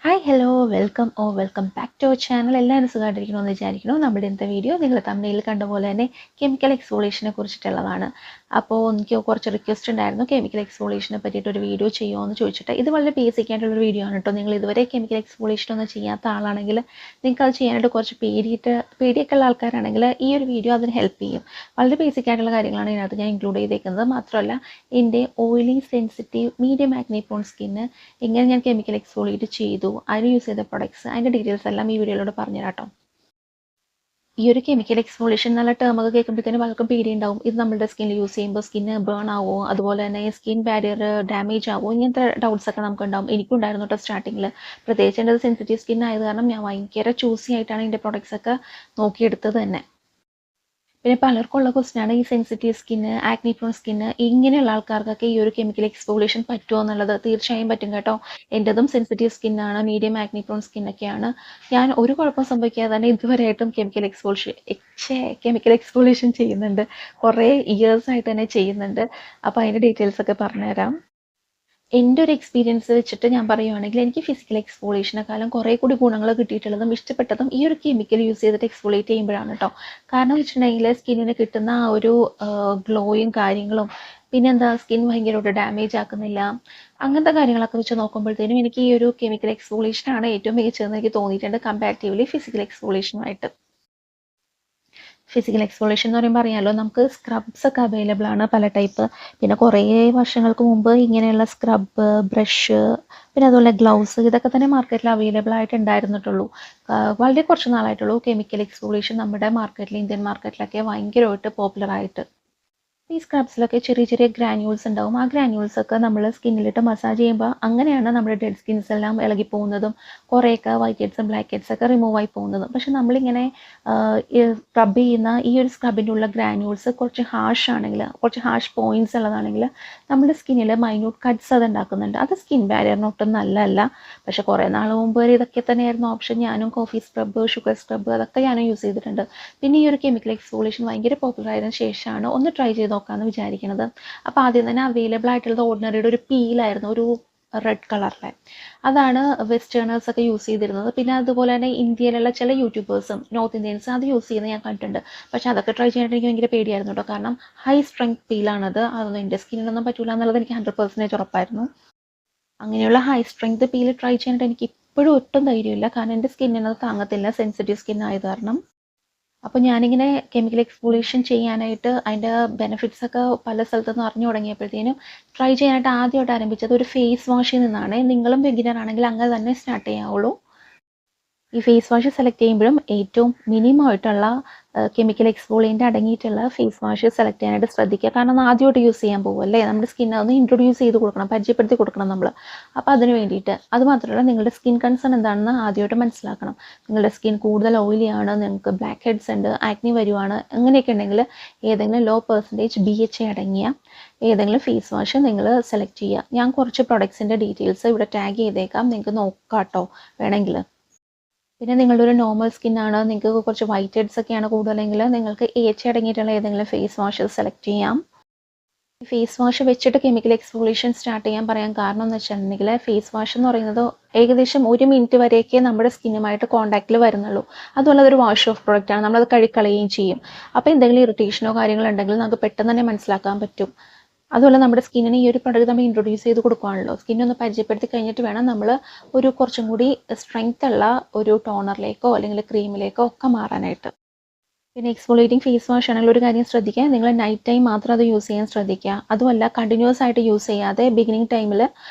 Hi hello welcome back to our channel. എല്ലാവരും സുഖമായിട്ടിരിക്കണമെന്ന് വിചാരിക്കുന്നു. നമ്മുടെ ഇന്നത്തെ വീഡിയോ നിങ്ങൾ തമിഴിൽ കണ്ട പോലെ തന്നെ കെമിക്കൽ എക്സ്ഫോളിയേഷനെ കുറിച്ചിട്ടുള്ളതാണ്. അപ്പോൾ എനിക്ക് കുറച്ച് റിക്വസ്റ്റ് ഉണ്ടായിരുന്നു കെമിക്കൽ എക്സ്ഫോളിയേഷനെ പറ്റിയിട്ട് ഒരു വീഡിയോ ചെയ്യുമോ എന്ന് ചോദിച്ചിട്ട്. ഇത് വളരെ ബേസിക് ആയിട്ടുള്ളൊരു വീഡിയോ ആണ് കേട്ടോ. നിങ്ങൾ ഇതുവരെ കെമിക്കൽ എക്സ്ഫോളിയേഷൻ ഒന്നും ചെയ്യാത്ത ആളാണെങ്കിൽ നിങ്ങൾക്ക് അത് ചെയ്യാനായിട്ട് കുറച്ച് പേടിയൊക്കെ ഉള്ള ആൾക്കാരാണെങ്കിൽ ഈ ഒരു വീഡിയോ അതിന് ഹെൽപ്പ് ചെയ്യും. വളരെ ബേസിക് ആയിട്ടുള്ള കാര്യങ്ങളാണ് ഇതിനകത്ത് ഞാൻ ഇൻക്ലൂഡ് ചെയ്തേക്കുന്നത്. മാത്രമല്ല എൻ്റെ oily sensitive medium acne prone skin എങ്ങനെ ഞാൻ കെമിക്കൽ എക്സ്ഫോളിയേറ്റ് ചെയ്തു, അതിന് യൂസ് ചെയ്ത പ്രൊഡക്ട്സ്, അതിൻ്റെ ഡീറ്റെയിൽസ് എല്ലാം ഈ വീഡിയോയിലൂടെ പറഞ്ഞു തരാം കേട്ടോ. ഈ ഒരു കെമിക്കൽ എക്സ്ഫോളിയേഷൻ എന്നുള്ള ടേമൊക്കെ കേൾക്കുമ്പോഴത്തേനും പലർക്കും പേടിയുണ്ടാവും. ഇത് നമ്മുടെ സ്കിന്നിൽ യൂസ് ചെയ്യുമ്പോൾ സ്കിന്ന് ബേൺ ആവോ, അതുപോലെ തന്നെ സ്കിൻ ബാരിയർ ഡാമേജ് ആവോ, ഇങ്ങനത്തെ ഡൗട്ട്സ് ഒക്കെ നമുക്ക് ഉണ്ടാവും. എനിക്കും ഉണ്ടായിരുന്നു കേട്ടോ സ്റ്റാർട്ടിങ്ങിൽ. പ്രത്യേകിച്ച് എൻ്റെ സെൻസിറ്റീവ് സ്കിൻ ആയത് കാരണം ഞാൻ ഭയങ്കര ചൂസി ആയിട്ടാണ് ഇതിൻ്റെ പ്രൊഡക്ട്സ് ഒക്കെ നോക്കിയെടുത്തത് തന്നെ. പിന്നെ പലർക്കുള്ള ക്വസ്റ്റ്യനാണ് ഈ sensitive skin, acne prawn skin, ഇങ്ങനെയുള്ള ആൾക്കാർക്കൊക്കെ ഈ ഒരു കെമിക്കൽ എക്സ്ഫോളിയേഷൻ പറ്റുമോ എന്നുള്ളത്. തീർച്ചയായും പറ്റും കേട്ടോ. എൻ്റെതും സെൻസിറ്റീവ് സ്കിന്നാണ്, മീഡിയം ആക്നി പ്രോൺ സ്കിന്നൊക്കെയാണ്. ഞാൻ ഒരു കുഴപ്പം സംഭവിക്കാതെ തന്നെ ഇതുവരെയായിട്ടും കെമിക്കൽ എക്സ്ഫോളിയേഷൻ ചെയ്യുന്നുണ്ട്. കുറേ ഇയേഴ്സായിട്ട് തന്നെ ചെയ്യുന്നുണ്ട്. അപ്പോൾ അതിൻ്റെ ഡീറ്റെയിൽസ് ഒക്കെ പറഞ്ഞുതരാം. എൻ്റെ ഒരു എക്സ്പീരിയൻസ് വെച്ചിട്ട് ഞാൻ പറയുവാണെങ്കിൽ എനിക്ക് ഫിസിക്കൽ എക്സ്ഫോളിയേഷനെക്കാളും കുറേ കൂടി ഗുണങ്ങൾ കിട്ടിയിട്ടുള്ളതും ഇഷ്ടപ്പെട്ടതും ഈ ഒരു കെമിക്കൽ യൂസ് ചെയ്തിട്ട് എക്സ്ഫോളിയേറ്റ് ചെയ്യുമ്പോഴാണ് കേട്ടോ. കാരണം വെച്ചിട്ടുണ്ടെങ്കിൽ സ്കിന്നിന് കിട്ടുന്ന ആ ഒരു ഗ്ലോയും കാര്യങ്ങളും, പിന്നെന്താ സ്കിൻ ഭയങ്കരമായിട്ട് ഡാമേജ് ആക്കുന്നില്ല, അങ്ങനത്തെ കാര്യങ്ങളൊക്കെ വെച്ച് നോക്കുമ്പോഴത്തേനും എനിക്ക് ഈ ഒരു കെമിക്കൽ എക്സ്ഫോളിയേഷനാണ് ഏറ്റവും മികച്ചതെന്ന് എനിക്ക് തോന്നിയിട്ടുണ്ട് കമ്പാരിറ്റീവ്ലി ഫിസിക്കൽ എക്സ്ഫോളിയേഷനുമായിട്ട്. ഫിസിക്കൽ എക്സ്ഫോളിയേഷൻ എന്ന് പറയുമ്പോൾ അറിയാമല്ലോ, നമുക്ക് സ്ക്രബ്സ് ഒക്കെ അവൈലബിൾ ആണ് പല ടൈപ്പ്. പിന്നെ കുറേ വർഷങ്ങൾക്ക് മുമ്പ് ഇങ്ങനെയുള്ള സ്ക്രബ്, ബ്രഷ്, പിന്നെ അതുപോലെ ഗ്ലൗസ്, ഇതൊക്കെ തന്നെ മാർക്കറ്റിൽ അവൈലബിൾ ആയിട്ട് ഉണ്ടായിരുന്നിട്ടുള്ളൂ. വളരെ കുറച്ച് നാളായിട്ടുള്ളൂ കെമിക്കൽ എക്സ്ഫോളിയേഷൻ നമ്മുടെ മാർക്കറ്റിൽ, ഇന്ത്യൻ മാർക്കറ്റിലൊക്കെ ഭയങ്കരമായിട്ട് പോപ്പുലർ ആയിട്ട്. ഈ സ്ക്രബ്സിലൊക്കെ ചെറിയ ചെറിയ ഗ്രാന്യൂൾസ് ഉണ്ടാവും. ആ ഗ്രാന്യൂൾസ് ഒക്കെ നമ്മൾ സ്കിന്നിലിട്ട് മസാജ് ചെയ്യുമ്പോൾ അങ്ങനെയാണ് നമ്മുടെ ഡെഡ് സ്കിൻസ് എല്ലാം ഇളകി പോകുന്നതും കുറേയൊക്കെ വൈറ്റ് ഹെഡ്സും ബ്ലാക്ക് ഹെഡ്സ് ഒക്കെ റിമൂവ് ആയി പോകുന്നതും. പക്ഷെ നമ്മളിങ്ങനെ സ്ക്രബ് ചെയ്യുന്ന ഈ ഒരു സ്ക്രബിൻ്റെ ഉള്ള ഗ്രാന്യൂൾസ് കുറച്ച് ഹാഷ് പോയിന്റ്സ് ഉള്ളതാണെങ്കിൽ നമ്മുടെ സ്കിന്നിൽ മൈന്യൂട്ട് കട്ട്സ് അത് ഉണ്ടാക്കുന്നുണ്ട്. അത് സ്കിൻ ബാരിയറിനൊട്ടും നല്ലതല്ല. പക്ഷെ കുറേ നാൾ മുമ്പ് വരെ ഇതൊക്കെ തന്നെയായിരുന്നു ഓപ്ഷൻ. ഞാനും കോഫി സ്ക്രബ്, ഷുഗർ സ്ക്രബ്, അതൊക്കെ ഞാനും യൂസ് ചെയ്തിട്ടുണ്ട്. പിന്നെ ഈ ഒരു കെമിക്കൽ എക്സ്ഫോളിയേഷൻ ഭയങ്കര പോപ്പുലർ ആയതിനു ശേഷമാണ് ഒന്ന് ട്രൈ ചെയ്ത് നോക്കാമെന്ന് വിചാരിക്കുന്നത്. അപ്പോൾ ആദ്യം തന്നെ അവൈലബിൾ ആയിട്ടുള്ളത് ഓർഡിനറിയുടെ ഒരു പീലായിരുന്നു, ഒരു റെഡ് കളറിലെ. അതാണ് വെസ്റ്റേണേഴ്സ് ഒക്കെ യൂസ് ചെയ്തിരുന്നത്. പിന്നെ അതുപോലെ തന്നെ ഇന്ത്യയിലുള്ള ചില യൂട്യൂബേഴ്സും നോർത്ത് ഇന്ത്യൻസ് അത് യൂസ് ചെയ്യുന്നത് ഞാൻ കണ്ടിട്ടുണ്ട്. പക്ഷെ അതൊക്കെ ട്രൈ ചെയ്യാനായിട്ട് എനിക്ക് ഭയങ്കര പേടിയായിരുന്നു കേട്ടോ. കാരണം ഹൈ സ്ട്രെങ്ത് പീലാണത്. അതൊന്നും എൻ്റെ സ്കിന്നിനൊന്നും പറ്റൂല എന്നുള്ളത് എനിക്ക് 100% ഉറപ്പായിരുന്നു. അങ്ങനെയുള്ള ഹൈ സ്ട്രെങ്ത് പീൽ ട്രൈ ചെയ്യാനായിട്ട് എനിക്ക് ഇപ്പോഴും ഒട്ടും ധൈര്യമില്ല. കാരണം എൻ്റെ സ്കിന്നിനത് താങ്ങത്തില്ല, സെൻസിറ്റീവ് സ്കിൻ ആയത് കാരണം. അപ്പോൾ ഞാനിങ്ങനെ കെമിക്കൽ എക്സ്ഫോളിയേഷൻ ചെയ്യാനായിട്ട് അതിൻ്റെ ബെനിഫിറ്റ്സ് ഒക്കെ പല സ്ഥലത്തുനിന്ന് അറിഞ്ഞു തുടങ്ങിയപ്പോഴത്തേനും ട്രൈ ചെയ്യാനായിട്ട് ആദ്യമായിട്ട് ആരംഭിച്ചത് ഒരു ഫേസ് വാഷിൽ നിന്നാണ്. നിങ്ങളും ബിഗിനർ ആണെങ്കിൽ അങ്ങനെ തന്നെ സ്റ്റാർട്ട് ചെയ്യാവുള്ളൂ. ഈ ഫേസ് വാഷ് സെലക്ട് ചെയ്യുമ്പോഴും ഏറ്റവും മിനിമം ആയിട്ടുള്ള കെമിക്കൽ എക്സ്ഫോളിയൻ്റ് അടങ്ങിയിട്ടുള്ള ഫേസ് വാഷ് സെലക്ട് ചെയ്യാനായിട്ട് ശ്രദ്ധിക്കുക. കാരണം അത് ആദ്യമായിട്ട് യൂസ് ചെയ്യാൻ പോകുമല്ലേ, നമ്മുടെ സ്കിൻ ഒന്ന് ഇൻട്രൊഡ്യൂസ് ചെയ്ത് കൊടുക്കണം, പരിചയപ്പെടുത്തി കൊടുക്കണം നമ്മൾ. അപ്പോൾ അതിന് വേണ്ടിയിട്ട്. അതുമാത്രമല്ല, നിങ്ങളുടെ സ്കിൻ കൺസേൺ എന്താണെന്ന് ആദ്യമായിട്ട് മനസ്സിലാക്കണം. നിങ്ങളുടെ സ്കിൻ കൂടുതൽ ഓയിലി ആണ്, നിങ്ങൾക്ക് ബ്ലാക്ക് ഹെഡ്സ് ഉണ്ട്, ആക്നി വരുവാണ്, അങ്ങനെയൊക്കെ ഉണ്ടെങ്കിൽ ഏതെങ്കിലും ലോ പെർസെൻറ്റേജ് BHA അടങ്ങിയ ഏതെങ്കിലും ഫേസ് വാഷ് നിങ്ങൾ സെലക്ട് ചെയ്യുക. ഞാൻ കുറച്ച് പ്രൊഡക്ട്സിൻ്റെ ഡീറ്റെയിൽസ് ഇവിടെ ടാഗ് ചെയ്തേക്കാം, നിങ്ങൾക്ക് നോക്കാം കേട്ടോ വേണമെങ്കിൽ. പിന്നെ നിങ്ങളുടെ ഒരു നോർമൽ സ്കിന്നാണ്, നിങ്ങൾക്ക് കുറച്ച് വൈറ്റ് ഹെഡ്സ് ഒക്കെയാണ് കൂടുതലെങ്കിൽ നിങ്ങൾക്ക് AHA അടങ്ങിയിട്ടുള്ള ഏതെങ്കിലും ഫേസ് വാഷ് സെലക്ട് ചെയ്യാം. ഫേസ് വാഷ് വെച്ചിട്ട് കെമിക്കൽ എക്സ്ഫോളിയേഷൻ സ്റ്റാർട്ട് ചെയ്യാൻ പറയാൻ കാരണം എന്ന് വെച്ചിട്ടുണ്ടെങ്കിൽ, ഫേസ് വാഷ് എന്ന് പറയുന്നത് ഏകദേശം 1 മിനിറ്റ് വരെയൊക്കെ നമ്മുടെ സ്കിന്നുമായിട്ട് കോൺടാക്റ്റിൽ വരുന്നുള്ളൂ. അതുപോലെ അതൊരു വാഷ് ഓഫ് പ്രോഡക്റ്റ് ആണ്, നമ്മളത് കഴുകിക്കളയുകയും ചെയ്യും. അപ്പോൾ എന്തെങ്കിലും ഇറിറ്റേഷനോ കാര്യങ്ങളോ ഉണ്ടെങ്കിൽ നമുക്ക് പെട്ടെന്ന് തന്നെ മനസ്സിലാക്കാൻ പറ്റും. അതുപോലെ നമ്മുടെ സ്കിന്നിന് ഈ ഒരു പ്രൊഡക്റ്റ് നമ്മൾ ഇൻട്രൊഡ്യൂസ് ചെയ്ത് കൊടുക്കുകയാണല്ലോ. സ്കിന്നൊന്ന് പരിചയപ്പെടുത്തി കഴിഞ്ഞിട്ട് വേണം നമ്മൾ ഒരു കുറച്ചും കൂടി സ്ട്രെങ്ത് ഉള്ള ഒരു ടോണറിലേക്കോ അല്ലെങ്കിൽ ക്രീമിലേക്കോ ഒക്കെ മാറാനായിട്ട്. പിന്നെ എക്സ്ഫോളിയേറ്റിംഗ് ഫേസ് വാഷ് ആണെങ്കിൽ ഒരു കാര്യം ശ്രദ്ധിക്കുക, നിങ്ങൾ നൈറ്റ് ടൈം മാത്രം അത് യൂസ് ചെയ്യാൻ ശ്രദ്ധിക്കുക. അതുമല്ല കണ്ടിന്യൂസ് ആയിട്ട് യൂസ് ചെയ്യാതെ ബിഗിനിങ് ടൈമിൽ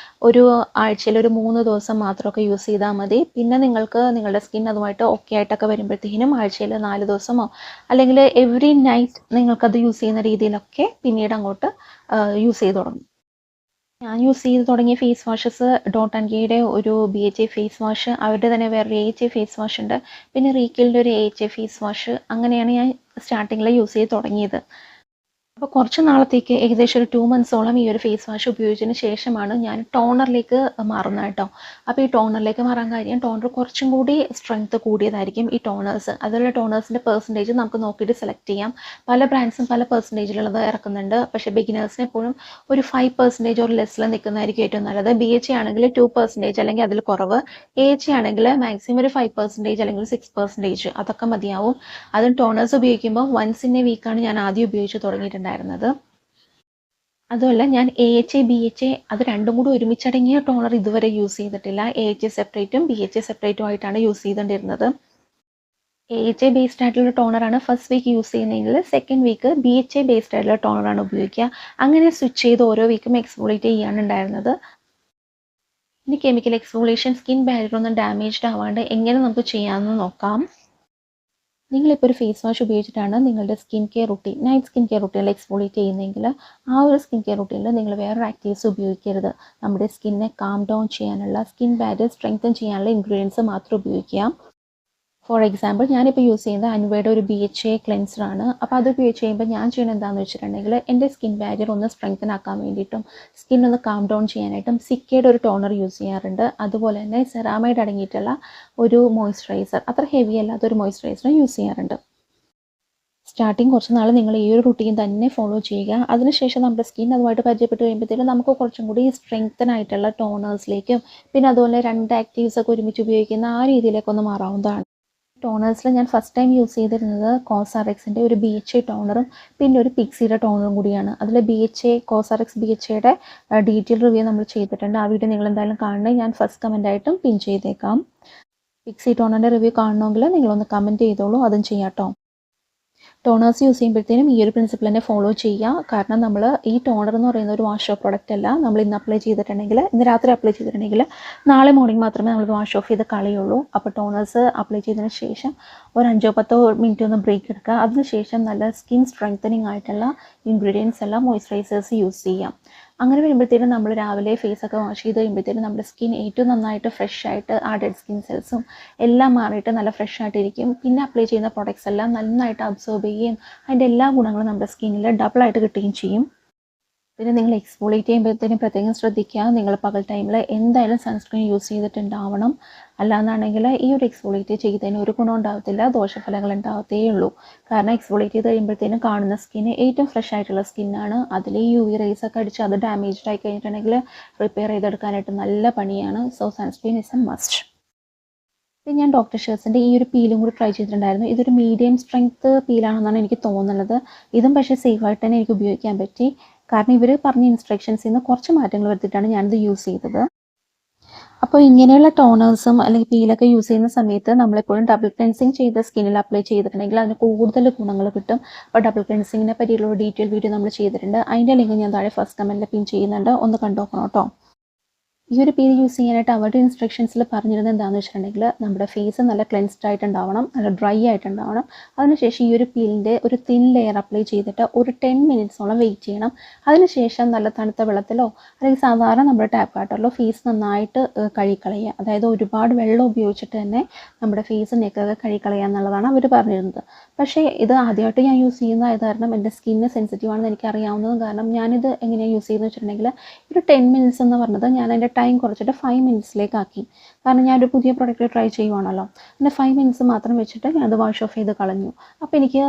ഒരു ആഴ്ചയിൽ ഒരു 3 ദിവസം മാത്രമൊക്കെ യൂസ് ചെയ്താൽ മതി. പിന്നെ നിങ്ങൾക്ക് നിങ്ങളുടെ സ്കിൻ അതുമായിട്ട് ഓക്കെ ആയിട്ടൊക്കെ വരുമ്പോഴത്തേക്കിനും ആഴ്ചയിൽ 4 ദിവസമോ അല്ലെങ്കിൽ എവറി നൈറ്റ് നിങ്ങൾക്കത് യൂസ് ചെയ്യുന്ന രീതിയിലൊക്കെ പിന്നീട് അങ്ങോട്ട് യൂസ് ചെയ്ത് തുടങ്ങും. ഞാൻ യൂസ് ചെയ്ത് തുടങ്ങിയ ഫേസ് വാഷസ് ഡോട്ട് ആൻഡ് കീയുടെ ഒരു BHA ഫേസ് വാഷ്, അവരുടെ തന്നെ വേറൊരു AHA ഫേസ് വാഷ് ഉണ്ട്, പിന്നെ റീക്കിലിൻ്റെ ഒരു AHA ഫേസ് വാഷ്. അങ്ങനെയാണ് ഞാൻ സ്റ്റാർട്ടിങ്ങിൽ യൂസ് ചെയ്ത് തുടങ്ങിയത്. അപ്പോൾ കുറച്ച് നാളത്തേക്ക് ഏകദേശം ഒരു 2 മന്ത്സോളം ഈ ഒരു ഫേസ് വാഷ് ഉപയോഗിച്ചതിന് ശേഷമാണ് ഞാൻ ടോണറിലേക്ക് മാറുന്നത് കേട്ടോ. അപ്പോൾ ഈ ടോണറിലേക്ക് മാറാൻ കാര്യം ടോണർ കുറച്ചും കൂടി സ്ട്രെങ്ത് കൂടിയതായിരിക്കും ഈ ടോണേഴ്സ്. അതുപോലെ ടോണേഴ്സിൻ്റെ പെർസെൻറ്റേജ് നമുക്ക് നോക്കിയിട്ട് സെലക്ട് ചെയ്യാം. പല ബ്രാൻഡ്സും പല പെർസെൻറ്റേജിലുള്ളത് ഇറക്കുന്നുണ്ട്. പക്ഷേ ബിഗിനേഴ്സിന് എപ്പോഴും ഒരു 5% ഒരു ലെസ്സിൽ നിൽക്കുന്നതായിരിക്കും ഏറ്റവും നല്ലത്. BHA ആണെങ്കിൽ 2% അല്ലെങ്കിൽ അതിൽ കുറവ്. AHA ആണെങ്കിൽ മാക്സിമം ഒരു 5% അല്ലെങ്കിൽ 6% അതൊക്കെ മതിയാവും. അതും ടോണേഴ്സ് ഉപയോഗിക്കുമ്പോൾ വൺസ് ഇൻ എ വീക്കാണ് ഞാൻ ആദ്യം ഉപയോഗിച്ച് തുടങ്ങിയിട്ടുണ്ടായിരുന്നത്. അതുമല്ല ഞാൻ AHA BHA അത് രണ്ടും കൂടി ഒരുമിച്ചടങ്ങിയ ടോണർ ഇതുവരെ യൂസ് ചെയ്തിട്ടില്ല. AHA സെപ്പറേറ്റും BHA സെപ്പറേറ്റും ആയിട്ടാണ് യൂസ് ചെയ്തുകൊണ്ടിരുന്നത്. AHA ബേസ്ഡ് ആയിട്ടുള്ള ടോണറാണ് ഫസ്റ്റ് വീക്ക് യൂസ് ചെയ്യുന്നതെങ്കിൽ സെക്കൻഡ് വീക്ക് BHA ബേസ്ഡ് ആയിട്ടുള്ള ടോണറാണ് ഉപയോഗിക്കുക. അങ്ങനെ സ്വിച്ച് ചെയ്ത് ഓരോ വീക്കും എക്സ്ഫോളിയേറ്റ് ചെയ്യാണ് ഉണ്ടായിരുന്നത്. ഇനി കെമിക്കൽ എക്സ്ഫോളിയേഷൻ സ്കിൻ ബാരിയർ ഒന്നും ഡാമേജ്ഡ് ആവാണ്ട് എങ്ങനെ നമുക്ക് ചെയ്യാമെന്ന് നോക്കാം. നിങ്ങളിപ്പോൾ ഒരു ഫേസ് വാഷ് ഉപയോഗിച്ചിട്ടാണ് നിങ്ങളുടെ skin care routine night skin care റുട്ടീനിൽ എക്സ്ഫോളിയേറ്റ് ചെയ്യുന്നതെങ്കിൽ ആ ഒരു സ്കിൻ കെയർ റുട്ടീനിൽ നിങ്ങൾ വേറൊരു ആക്റ്റീവ്സ് ഉപയോഗിക്കരുത്. നമ്മുടെ സ്കിന്നെ കാം ഡൗൺ ചെയ്യാനുള്ള സ്കിൻ ബാരിയർ സ്ട്രെങ്തൻ ചെയ്യാനുള്ള ഇൻഗ്രീഡിയൻസ് മാത്രം ഉപയോഗിക്കാം. ഫോർ എക്സാമ്പിൾ ഞാനിപ്പോൾ യൂസ് ചെയ്യുന്നത് അൻവയുടെ ഒരു BHA ക്ലെൻസറാണ്. അപ്പോൾ അത് ഉപയോഗിച്ച് കഴിയുമ്പോൾ ഞാൻ ചെയ്യുന്നത് എന്താണെന്ന് വെച്ചിട്ടുണ്ടെങ്കിൽ എൻ്റെ സ്കിൻ ബാരിയർ ഒന്ന് സ്ട്രെങ്തൻ ആക്കാൻ വേണ്ടിയിട്ടും സ്കിൻ ഒന്ന് കാം ഡൗൺ ചെയ്യാനായിട്ടും സിക്കയുടെ ഒരു ടോണർ യൂസ് ചെയ്യാറുണ്ട്. അതുപോലെ തന്നെ സെറാമൈഡ് അടങ്ങിയിട്ടുള്ള ഒരു മോയ്സ്ചറൈസർ, അത്ര ഹെവി അല്ലാത്തൊരു മോയ്സ്ചറൈസർ യൂസ് ചെയ്യാറുണ്ട്. സ്റ്റാർട്ടിങ് കുറച്ച് നാൾ നിങ്ങൾ ഈ ഒരു റുട്ടീൻ തന്നെ ഫോളോ ചെയ്യുക. അതിനുശേഷം നമ്മുടെ സ്കിൻ അതുമായിട്ട് പരിചയപ്പെട്ട് കഴിയുമ്പോഴത്തേക്കും നമുക്ക് കുറച്ചും കൂടി സ്ട്രെങ്തൻ ആയിട്ടുള്ള ടോണേഴ്സിലേക്കും പിന്നെ അതുപോലെ 2 ആക്റ്റീവ്സ് ഒക്കെ ഒരുമിച്ച് ഉപയോഗിക്കുന്ന ആ രീതിയിലേക്കൊന്ന് മാറാവുന്നതാണ്. ടോണേഴ്സിൽ ഞാൻ ഫസ്റ്റ് ടൈം യൂസ് ചെയ്തിരുന്നത് കോസാറെക്സിൻ്റെ ഒരു BHA ടോണറും പിന്നെ ഒരു പിക്സിയുടെ ടോണറും കൂടിയാണ്. അതിൽ കോസാറെക്സ് BHAയുടെ ഡീറ്റെയിൽ റിവ്യൂ നമ്മൾ ചെയ്തിട്ടുണ്ട്. ആ വീഡിയോ നിങ്ങൾ എന്തായാലും കാണണേ, ഞാൻ ഫസ്റ്റ് കമൻ്റായിട്ടും പിൻ ചെയ്തേക്കാം. പിക്സി ടോണറിൻ്റെ റിവ്യൂ കാണണമെങ്കിൽ നിങ്ങളൊന്ന് കമൻറ്റ് ചെയ്തോളൂ, അതും ചെയ്യാം കേട്ടോ. ടോണേഴ്സ് യൂസ് ചെയ്യുമ്പോഴത്തേനും ഈ ഒരു പ്രിൻസിപ്പിൾ തന്നെ ഫോളോ ചെയ്യുക. കാരണം നമ്മൾ ഈ ടോണർ എന്ന് പറയുന്ന ഒരു വാഷ് ഓഫ് പ്രോഡക്റ്റ് അല്ല. നമ്മൾ ഇന്ന് അപ്ലൈ ചെയ്തിട്ടുണ്ടെങ്കിൽ ഇന്ന് രാത്രി അപ്ലൈ ചെയ്തിട്ടുണ്ടെങ്കിൽ നാളെ മോർണിംഗ് മാത്രമേ നമ്മൾ വാഷ് ഓഫ് ചെയ്ത് കളയുള്ളൂ. അപ്പോൾ ടോണേഴ്സ് അപ്ലൈ ചെയ്തതിന് ശേഷം ഒരു 5-10 മിനിറ്റ് ഒന്ന് ബ്രേക്ക് എടുക്കുക. അതിനുശേഷം നല്ല സ്കിൻ സ്ട്രെങ്തനിങ് ആയിട്ടുള്ള ഇൻഗ്രീഡിയൻസ് എല്ലാം മോയ്സ്ചറൈസേഴ്സ് യൂസ് ചെയ്യാം. അങ്ങനെ വരുമ്പോഴത്തേനും നമ്മൾ രാവിലെ ഫേസൊക്കെ വാഷ് ചെയ്ത് കഴിയുമ്പോഴത്തേനും നമ്മുടെ സ്കിൻ ഏറ്റവും നന്നായിട്ട് ഫ്രഷ് ആയിട്ട് ആ ഡെഡ് സ്കിൻ സെൽസും എല്ലാം മാറിയിട്ട് നല്ല ഫ്രഷ് ആയിട്ടിരിക്കും. പിന്നെ അപ്ലൈ ചെയ്യുന്ന പ്രോഡക്റ്റ്സ് എല്ലാം നന്നായിട്ട് അബ്സോർബ് ചെയ്യുകയും അതിൻ്റെ എല്ലാ ഗുണങ്ങളും നമ്മുടെ സ്കിന്നിൽ ഡബിളായിട്ട് കിട്ടുകയും ചെയ്യും. പിന്നെ നിങ്ങൾ എക്സ്ഫോളിയേറ്റ് ചെയ്യുമ്പോഴത്തേനും പ്രത്യേകം ശ്രദ്ധിക്കുക, നിങ്ങൾ പകൽ ടൈമിൽ എന്തായാലും സൺസ്ക്രീൻ യൂസ് ചെയ്തിട്ടുണ്ടാവണം. അല്ലാന്നാണെങ്കിൽ ഈ ഒരു എക്സ്ഫോളിയേറ്റ് ചെയ്തതിന് ഒരു ഗുണം ഉണ്ടാകത്തില്ല, ദോഷഫലങ്ങൾ ഉണ്ടാകത്തേ ഉള്ളൂ. കാരണം എക്സ്ഫോളിയേറ്റ് ചെയ്ത് കഴിയുമ്പോഴത്തേനും കാണുന്ന സ്കിന്ന് ഏറ്റവും ഫ്രഷ് ആയിട്ടുള്ള സ്കിന്നാണ്. അതിൽ UV റേസ് ഒക്കെ അടിച്ച് അത് ഡാമേജ്ഡ് ആയി കഴിഞ്ഞിട്ടുണ്ടെങ്കിൽ റിപ്പയർ ചെയ്തെടുക്കാനായിട്ട് നല്ല പണിയാണ്. So sunscreen is A must. പിന്നെ ഞാൻ ഡോക്ടർ ഷേർട്സിൻ്റെ ഈ ഒരു പീലും കൂടി ട്രൈ ചെയ്തിട്ടുണ്ടായിരുന്നു. ഇതൊരു മീഡിയം സ്ട്രെങ്ത് പീലാണെന്നാണ് എനിക്ക് തോന്നുന്നത്. ഇതും പക്ഷേ സേഫായിട്ട് തന്നെ എനിക്ക് ഉപയോഗിക്കാൻ പറ്റി. കാരണം ഇവർ പറഞ്ഞ ഇൻസ്ട്രക്ഷൻസിൽ നിന്ന് കുറച്ച് മാറ്റങ്ങൾ വരുത്തിയിട്ടാണ് ഞാനിത് യൂസ് ചെയ്തത്. അപ്പോൾ ഇങ്ങനെയുള്ള ടോണേഴ്സും അല്ലെങ്കിൽ പീലൊക്കെ യൂസ് ചെയ്യുന്ന സമയത്ത് നമ്മളെപ്പോഴും ഡബിൾ ക്ലെൻസിങ് ചെയ്ത സ്കിന്നിൽ അപ്ലൈ ചെയ്തിട്ടുണ്ടെങ്കിൽ അതിന് കൂടുതൽ ഗുണങ്ങൾ കിട്ടും. അപ്പോൾ ഡബിൾ ക്ലെൻസിങ്ങിനെ പറ്റിയുള്ള ഡീറ്റെയിൽ വീഡിയോ നമ്മൾ ചെയ്തിട്ടുണ്ട്. അതിൻ്റെ ലിങ്ക് ഞാൻ താഴെ ഫസ്റ്റ് കമൻറ്റിൽ പിൻ ചെയ്യുന്നുണ്ട്, ഒന്ന് കണ്ടുനോക്കണം കേട്ടോ. ഈ ഒരു പീൽ യൂസ് ചെയ്യാനായിട്ട് അവരുടെ ഇൻസ്ട്രക്ഷൻസിൽ പറഞ്ഞിരുന്നത് എന്താണെന്ന് വെച്ചിട്ടുണ്ടെങ്കിൽ നമ്മുടെ ഫേസ് നല്ല ക്ലെൻസ്ഡ് ആയിട്ടുണ്ടാവണം, നല്ല ഡ്രൈ ആയിട്ടുണ്ടാവണം. അതിനുശേഷം ഈ ഒരു പീലിൻ്റെ ഒരു തിൻ ലെയർ അപ്ലൈ ചെയ്തിട്ട് ഒരു 10 മിനിറ്റ്സോളം വെയിറ്റ് ചെയ്യണം. അതിനുശേഷം നല്ല തണുത്ത വെള്ളത്തിലോ അല്ലെങ്കിൽ സാധാരണ നമ്മുടെ ടാപ്പ് വാട്ടറിലോ ഫേസ് നന്നായിട്ട് കഴുകിക്കളയുക. അതായത് ഒരുപാട് വെള്ളം ഉപയോഗിച്ചിട്ട് തന്നെ നമ്മുടെ ഫേസ് നെക്കൊക്കെ കഴുകിക്കളയുക എന്നുള്ളതാണ് അവർ പറഞ്ഞിരുന്നത്. പക്ഷേ ഇത് ആദ്യമായിട്ട് ഞാൻ യൂസ് ചെയ്യുന്നതായത് കാരണം എൻ്റെ സ്കിന്ന് സെൻസിറ്റീവ് ആണെന്ന് എനിക്ക് അറിയാവുന്നത് കാരണം ഞാനിത് എങ്ങനെയാണ് യൂസ് ചെയ്യുന്നത് വെച്ചിട്ടുണ്ടെങ്കിൽ ഒരു 10 മിനിറ്റ്സ് എന്ന് പറഞ്ഞത് ഞാൻ എൻ്റെ ടൈം കുറച്ചിട്ട് 5 മിനിറ്റ്സിലേക്കാക്കി. കാരണം ഞാനൊരു പുതിയ പ്രൊഡക്റ്റ് ട്രൈ ചെയ്യുവാണല്ലോ. പിന്നെ 5 മിനിറ്റ്സ് മാത്രം വെച്ചിട്ട് ഞാനത് വാഷ് ഓഫ് ചെയ്ത് കളഞ്ഞു. അപ്പോൾ എനിക്ക്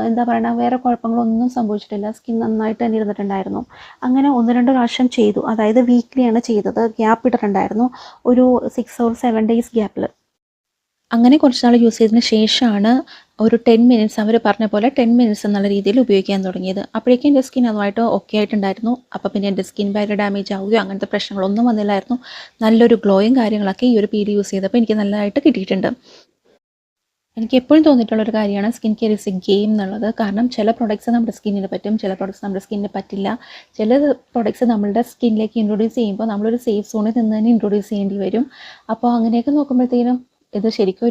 എന്താ പറയുക, വേറെ കുഴപ്പങ്ങളൊന്നും സംഭവിച്ചിട്ടില്ല. സ്കിൻ നന്നായിട്ട് തന്നെ ഇരുന്നിട്ടുണ്ടായിരുന്നു. അങ്ങനെ 1-2 പ്രാവശ്യം ചെയ്തു. അതായത് വീക്ക്ലിയാണ് ചെയ്തത്, ഗ്യാപ്പ് ഇട്ടിട്ടുണ്ടായിരുന്നു, ഒരു 6 or 7 ഡേയ്സ് ഗ്യാപ്പിൽ. അങ്ങനെ കുറച്ച് നാൾ യൂസ് ചെയ്തതിന് ശേഷമാണ് ഒരു 10 മിനിറ്റ്സ് അവർ പറഞ്ഞ പോലെ 10 മിനിറ്റ്സ് എന്നുള്ള രീതിയിൽ ഉപയോഗിക്കാൻ തുടങ്ങിയത്. അപ്പോഴേക്കും എൻ്റെ സ്കിൻ അതുമായിട്ട് ഓക്കെ ആയിട്ടുണ്ടായിരുന്നു. അപ്പോൾ പിന്നെ എൻ്റെ സ്കിൻ ബാരിയർ ഡാമേജ് ആവുകയോ അങ്ങനത്തെ പ്രശ്നങ്ങളൊന്നും വന്നില്ലായിരുന്നു. നല്ലൊരു ഗ്ലോയും കാര്യങ്ങളൊക്കെ ഈ ഒരു പീൽ യൂസ് ചെയ്തപ്പോൾ എനിക്ക് നല്ലതായിട്ട് കിട്ടിയിട്ടുണ്ട്. എനിക്ക് എപ്പോഴും തോന്നിയിട്ടുള്ളൊരു കാര്യമാണ് skin care is A game എന്നുള്ളത്. കാരണം ചില പ്രൊഡക്ട്സ് നമ്മുടെ സ്കിന്നിന് പറ്റും, ചില പ്രൊഡക്ട്സ് നമ്മുടെ സ്കിന്നിന് പറ്റില്ല. ചില പ്രൊഡക്ട്സ് നമ്മളുടെ സ്കിന്നിലേക്ക് ഇൻട്രൊഡ്യൂസ് ചെയ്യുമ്പോൾ നമ്മളൊരു സേഫ് സോണിൽ നിന്ന് തന്നെ ഇൻട്രൊഡ്യൂസ് ചെയ്യേണ്ടി വരും. അപ്പോൾ അങ്ങനെയൊക്കെ നോക്കുമ്പോഴത്തേനും ഇത് ശരിക്കും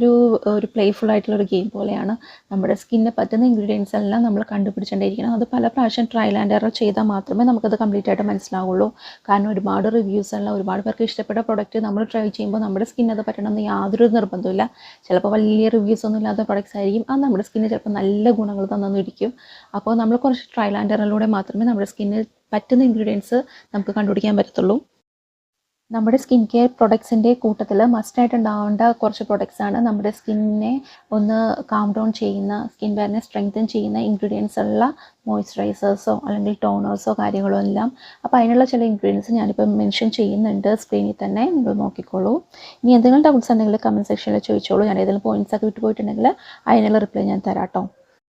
ഒരു പ്ലേഫുൾ ആയിട്ടുള്ളൊരു ഗെയിം പോലെയാണ്. നമ്മുടെ സ്കിന്നിന് പറ്റുന്ന ഇൻഗ്രീഡിയൻസ് എല്ലാം നമ്മൾ കണ്ടുപിടിച്ചുകൊണ്ടേയിരിക്കണം. അത് പല പ്രാവശ്യം ട്രയൽ ആൻഡ് എറർ ചെയ്താൽ മാത്രമേ നമുക്കത് കംപ്ലീറ്റ് ആയിട്ട് മനസ്സിലാവുള്ളൂ. കാരണം ഒരുപാട് റിവ്യൂസ് എല്ലാം ഒരുപാട് പേർക്ക് ഇഷ്ടപ്പെട്ട പ്രൊഡക്റ്റ് നമ്മൾ ട്രൈ ചെയ്യുമ്പോൾ നമ്മുടെ സ്കിന്നിന് അത് പറ്റണമെന്ന് യാതൊരു നിർബന്ധമില്ല. ചിലപ്പോൾ വലിയ റിവ്യൂസ് ഒന്നും ഇല്ലാത്ത പ്രൊഡക്ട്സ് ആയിരിക്കും, അത് നമ്മുടെ സ്കിന്നിന് ചിലപ്പോൾ നല്ല ഗുണങ്ങൾ തന്നിരിക്കും. അപ്പോൾ നമ്മൾ കുറച്ച് ട്രയൽ ആൻഡ് എററിലൂടെ മാത്രമേ നമ്മുടെ സ്കിന്നിന് പറ്റുന്ന ഇൻഗ്രീഡിയൻസ് നമുക്ക് കണ്ടുപിടിക്കാൻ പറ്റത്തുള്ളൂ. നമ്മുടെ സ്കിൻ കെയർ പ്രൊഡക്ട്സിൻ്റെ കൂട്ടത്തിൽ മസ്റ്റായിട്ട് ഉണ്ടാവേണ്ട കുറച്ച് പ്രൊഡക്ട്സാണ് നമ്മുടെ സ്കിന്നിനെ ഒന്ന് കാം ഡൗൺ ചെയ്യുന്ന, സ്കിൻ വെയറിനെ സ്ട്രെങ്തൻ ചെയ്യുന്ന ഇൻഗ്രീഡിയൻസ് ഉള്ള മോയ്സ്ചറൈസേഴ്സോ അല്ലെങ്കിൽ ടോണേഴ്സോ കാര്യങ്ങളോ എല്ലാം. അപ്പോൾ അതിനുള്ള ചില ഇൻഗ്രീഡിയൻസ് ഞാനിപ്പോൾ മെൻഷൻ ചെയ്യുന്നുണ്ട് സ്ക്രീനിൽ തന്നെ, നിങ്ങൾ നോക്കിക്കോളൂ. ഇനി എന്തെങ്കിലും ഡൗട്ട്സ് ഉണ്ടെങ്കിൽ കമൻറ്റ് സെക്ഷനിൽ ചോദിച്ചോളൂ. ഞാൻ ഏതെങ്കിലും പോയിൻറ്റ്സ് ഒക്കെ വിട്ടുപോയിട്ടുണ്ടെങ്കിൽ അതിനുള്ള റിപ്ലൈ ഞാൻ തരാം കേട്ടോ.